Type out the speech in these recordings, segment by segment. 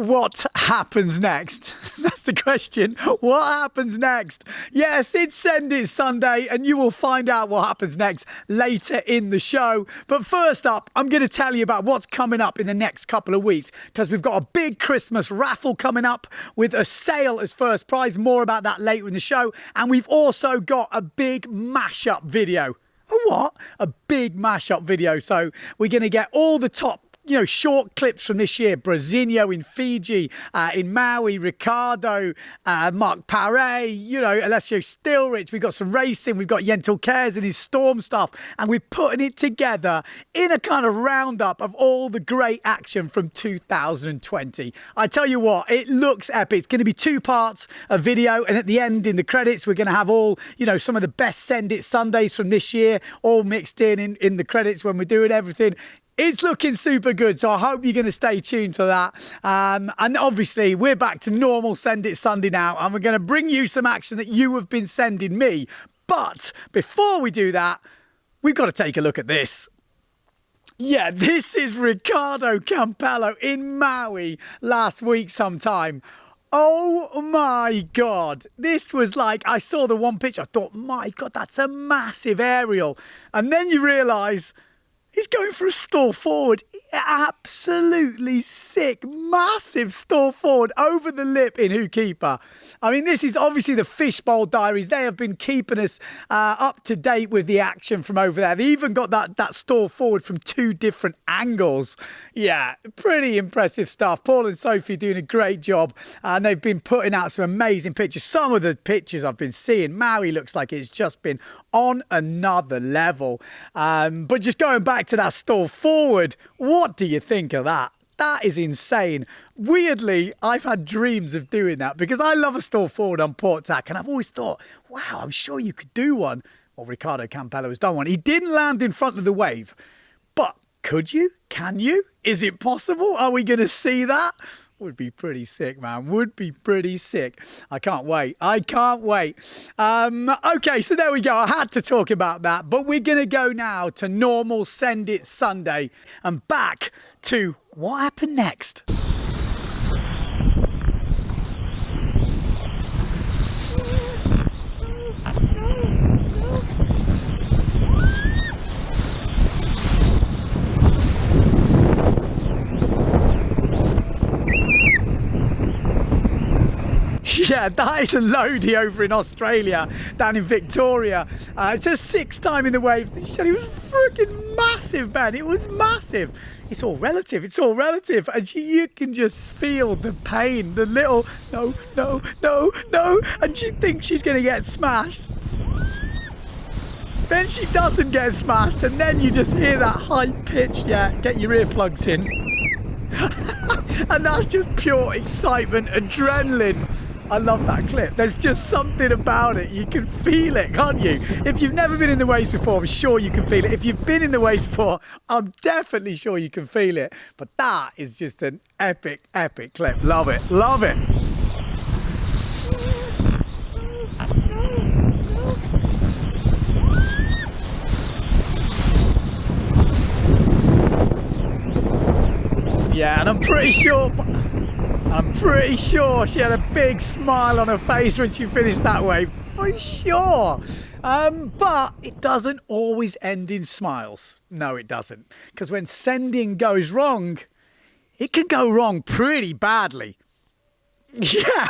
what happens next? That's the question. What happens next? Yes, it's Send It Sunday, and you will find out what happens next later in the show. But first up, I'm going to tell you about what's coming up in the next couple of weeks, because we've got a big Christmas raffle coming up with a sale as first prize. More about that later in the show. And we've also got a big mashup video. A what? A big mashup video. So we're going to get all the top short clips from this year. Brazinho in Fiji, in Maui, Ricardo, Mark Paré, Alessio Stilrich. We've got some racing. We've got Yentel Cares and his Storm stuff. And we're putting it together in a kind of roundup of all the great action from 2020. I tell you what, it looks epic. It's going to be 2 parts, a video, and at the end, in the credits, we're going to have all, some of the best Send It Sundays from this year, all mixed in the credits when we're doing everything. It's looking super good, so I hope you're going to stay tuned for that. And obviously, we're back to normal Send It Sunday now, and we're going to bring you some action that you have been sending me. But before we do that, we've got to take a look at this. Yeah, this is Ricardo Campello in Maui last week sometime. Oh my God. This was like, I saw the one picture, I thought, my God, that's a massive aerial. And then you realise he's going for a stall forward. Absolutely sick, massive stall forward over the lip in Hookeeper. I mean, this is obviously the Fishbowl Diaries. They have been keeping us up to date with the action from over there. They even got that stall forward from 2 different angles. Yeah, pretty impressive stuff. Paul and Sophie doing a great job. And they've been putting out some amazing pictures. Some of the pictures I've been seeing, Maui looks like it's just been on another level. But just going back to that stall forward, what do you think of that? That is insane. Weirdly, I've had dreams of doing that because I love a stall forward on port tack, and I've always thought, wow, I'm sure you could do one. Well, Ricardo Campello has done one. He didn't land in front of the wave, but could you? Can you? Is it possible? Are we going to see that? Would be pretty sick, man. Would be pretty sick. I can't wait. Okay, so there we go. I had to talk about that. But we're going to go now to normal Send It Sunday and back to what happened next. Yeah, that is a loadie over in Australia, down in Victoria. It's her 6th time in the waves. She said it was freaking massive, Ben. It was massive. It's all relative. And you can just feel the pain, the little, no. And she thinks she's going to get smashed. Then she doesn't get smashed. And then you just hear that high-pitched, get your earplugs in. And that's just pure excitement, adrenaline. I love that clip. There's just something about it. You can feel it, can't you? If you've never been in the waves before, I'm sure you can feel it. If you've been in the waves before, I'm definitely sure you can feel it. But that is just an epic clip. Love it. Yeah, and I'm pretty sure she had a big smile on her face when she finished that wave, for sure. But it doesn't always end in smiles. No, it doesn't. Because when sending goes wrong, it can go wrong pretty badly. Yeah.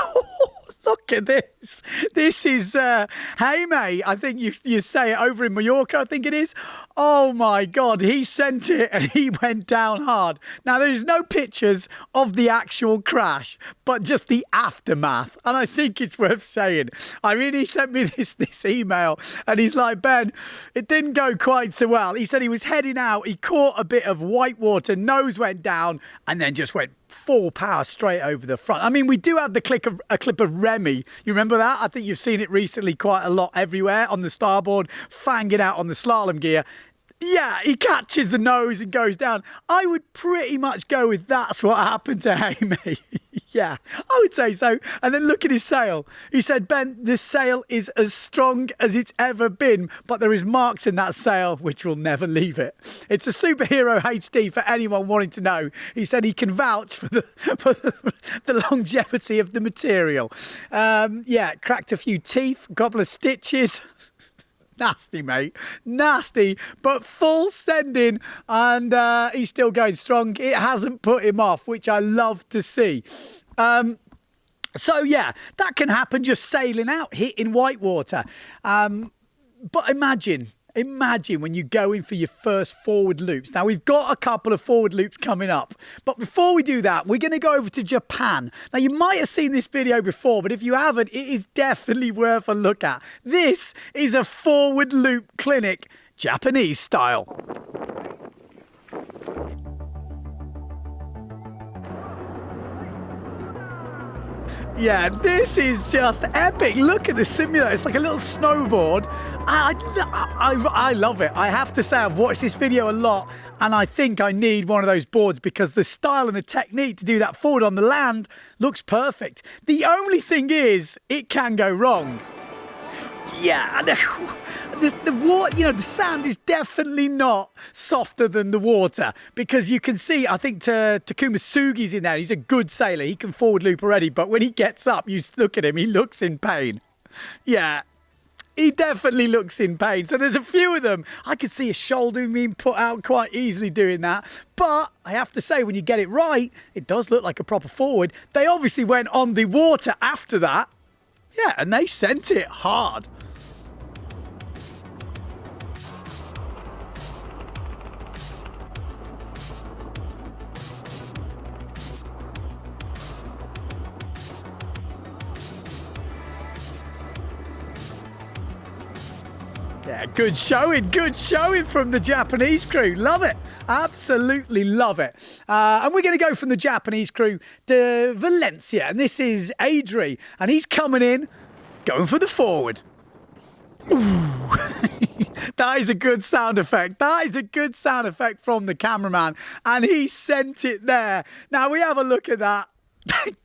Look at this. This is Jaime. I think you say it over in Mallorca, I think it is. Oh my God, he sent it and he went down hard. Now, there's no pictures of the actual crash, but just the aftermath. And I think it's worth saying. I mean, he sent me this email and he's like, Ben, it didn't go quite so well. He said he was heading out. He caught a bit of whitewater, nose went down and then just went full power straight over the front. I mean, we do have a clip of Remy. You remember that? I think you've seen it recently quite a lot everywhere on the starboard, fanging out on the slalom gear. Yeah, he catches the nose and goes down. I would pretty much go with that's what happened to Amy. Yeah, I would say so. And then look at his sail. He said, Ben, this sail is as strong as it's ever been, but there is marks in that sail which will never leave it. It's a Superhero HD for anyone wanting to know. He said he can vouch for the longevity of the material. Yeah, cracked a few teeth, a couple of stitches. Nasty, mate. Nasty, but full sending, and he's still going strong. It hasn't put him off, which I love to see. So, yeah, that can happen just sailing out, hitting whitewater. But imagine when you go in for your first forward loops. Now, we've got a couple of forward loops coming up. But before we do that, we're going to go over to Japan. Now, you might have seen this video before, but if you haven't, it is definitely worth a look at. This is a forward loop clinic, Japanese style. Yeah, this is just epic. Look at the simulator. It's like a little snowboard. I love it. I have to say, I've watched this video a lot, and I think I need one of those boards because the style and the technique to do that forward on the land looks perfect. The only thing is, it can go wrong. Yeah, the water, you know, the sand is definitely not softer than the water because you can see, I think Takuma Sugi's in there. He's a good sailor. He can forward loop already, but when he gets up, you look at him, he looks in pain. Yeah, he definitely looks in pain. So there's a few of them. I could see a shoulder being put out quite easily doing that. But I have to say, when you get it right, it does look like a proper forward. They obviously went on the water after that. Yeah, and they sent it hard. Yeah, good showing from the Japanese crew. Love it. Absolutely love it. And we're going to go from the Japanese crew to Valencia. And this is Adri. And he's coming in, going for the forward. Ooh. That is a good sound effect. That is a good sound effect from the cameraman. And he sent it there. Now we have a look at that.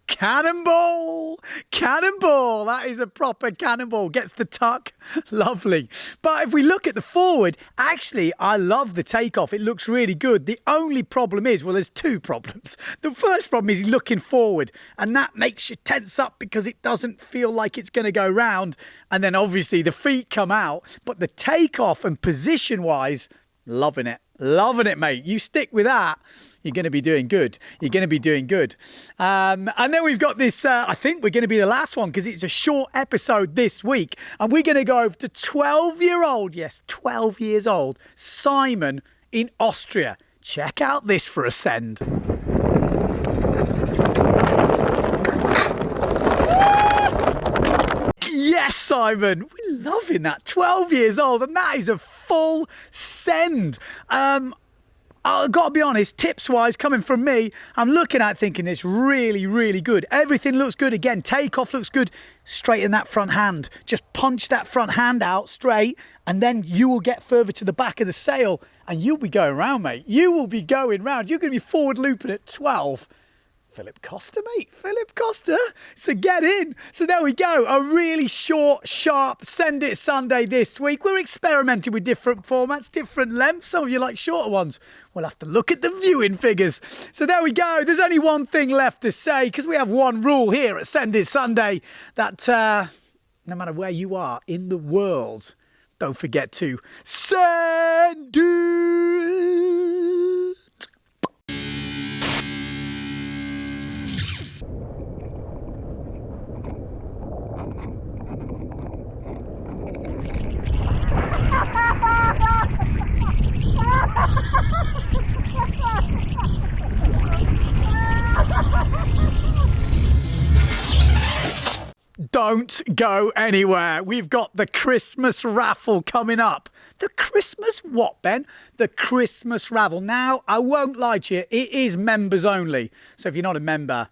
Cannonball! Cannonball! That is a proper cannonball. Gets the tuck. Lovely. But if we look at the forward, actually, I love the takeoff. It looks really good. The only problem is, well, there's two problems. The first problem is looking forward, and that makes you tense up because it doesn't feel like it's going to go round. And then obviously the feet come out. But the takeoff and position-wise, loving it. Loving it, mate. You stick with that. You're going to be doing good. You're going to be doing good. And then we've got this, I think we're going to be the last one because it's a short episode this week. And we're going to go over to 12-year-old, yes, 12 years old, Simon in Austria. Check out this for a send. Yes, Simon. We're loving that. 12 years old, and that is a full send. I've got to be honest, tips-wise, coming from me, I'm looking at thinking it's really, really good. Everything looks good. Again, takeoff looks good. Straighten that front hand. Just punch that front hand out straight, and then you will get further to the back of the sail, and you'll be going round, mate. You will be going round. You're going to be forward looping at 12. Philip Costa, mate. Philip Costa. So get in. So there we go. A really short, sharp Send It Sunday this week. We're experimenting with different formats, different lengths. Some of you like shorter ones. We'll have to look at the viewing figures. So there we go. There's only one thing left to say because we have one rule here at Send It Sunday that no matter where you are in the world, don't forget to send it. Don't go anywhere. We've got the Christmas raffle coming up. The Christmas what, Ben? The Christmas raffle. Now, I won't lie to you, it is members only. So if you're not a member,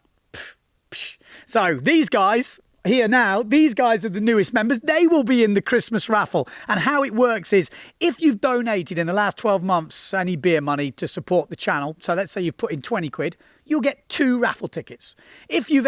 So these guys here now, these guys are the newest members. They will be in the Christmas raffle. And how it works is if you've donated in the last 12 months any beer money to support the channel, so let's say you've put in 20 quid, you'll get 2 raffle tickets. If you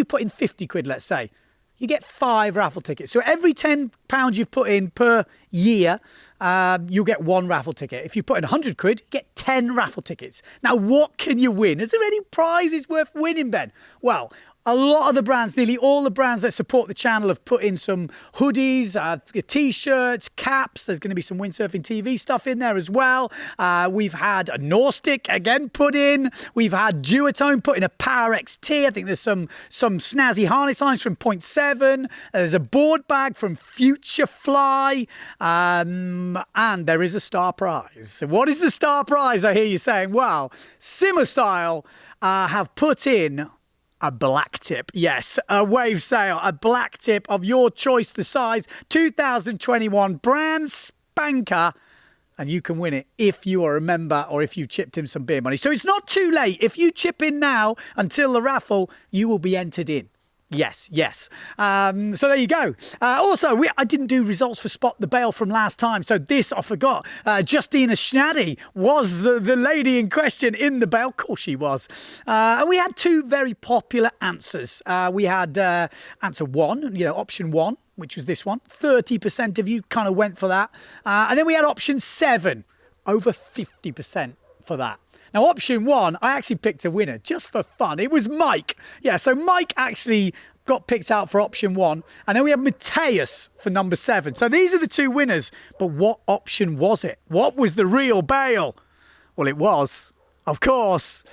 put in 50 quid, let's say, you get 5 raffle tickets. So every £10 you've put in per year, you'll get 1 raffle ticket. If you put in 100 quid, you get 10 raffle tickets. Now, what can you win? Is there any prizes worth winning, Ben? Well, a lot of the brands, nearly all the brands that support the channel have put in some hoodies, T-shirts, caps. There's going to be some Windsurfing.TV stuff in there as well. We've had a Norstick again put in. We've had Duotone put in a Power XT. I think there's some snazzy harness lines from Point 7. There's a board bag from Future Fly. And there is a star prize. So what is the star prize, I hear you saying? Well, Simmer Style have put in a black tip. Yes, a wave sail, a black tip of your choice, the size, 2021 brand spanker. And you can win it if you are a member or if you chipped in some beer money. So it's not too late. If you chip in now until the raffle, you will be entered in. Yes. So there you go. Also, I didn't do results for Spot the Bail from last time. So this, I forgot. Justina Schnaddy was the lady in question in the bail. Of course she was. And we had 2 very popular answers. We had answer 1, option 1, which was this one. 30% of you kind of went for that. And then we had option 7, over 50% for that. Now, option 1, I actually picked a winner just for fun. It was Mike. Yeah, so Mike actually got picked out for option 1. And then we had Mateus for number 7. So these are the 2 winners. But what option was it? What was the real bail? Well, it was, of course,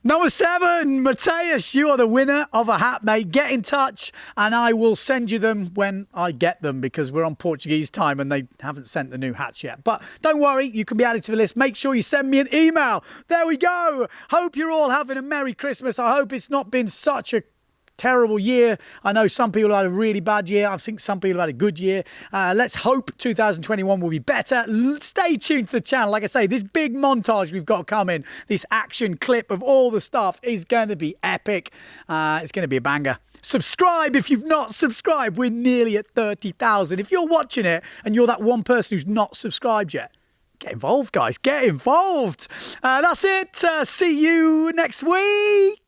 number 7, Mateus, you are the winner of a hat, mate. Get in touch and I will send you them when I get them because we're on Portuguese time and they haven't sent the new hats yet. But don't worry, you can be added to the list. Make sure you send me an email. There we go. Hope you're all having a Merry Christmas. I hope it's not been such a terrible year. I know some people had a really bad year. I think some people had a good year. Let's hope 2021 will be better. Stay tuned to the channel. Like I say, this big montage we've got coming, this action clip of all the stuff is going to be epic. It's going to be a banger. Subscribe if you've not subscribed. We're nearly at 30,000. If you're watching it and you're that one person who's not subscribed yet, get involved, guys. Get involved. That's it. See you next week.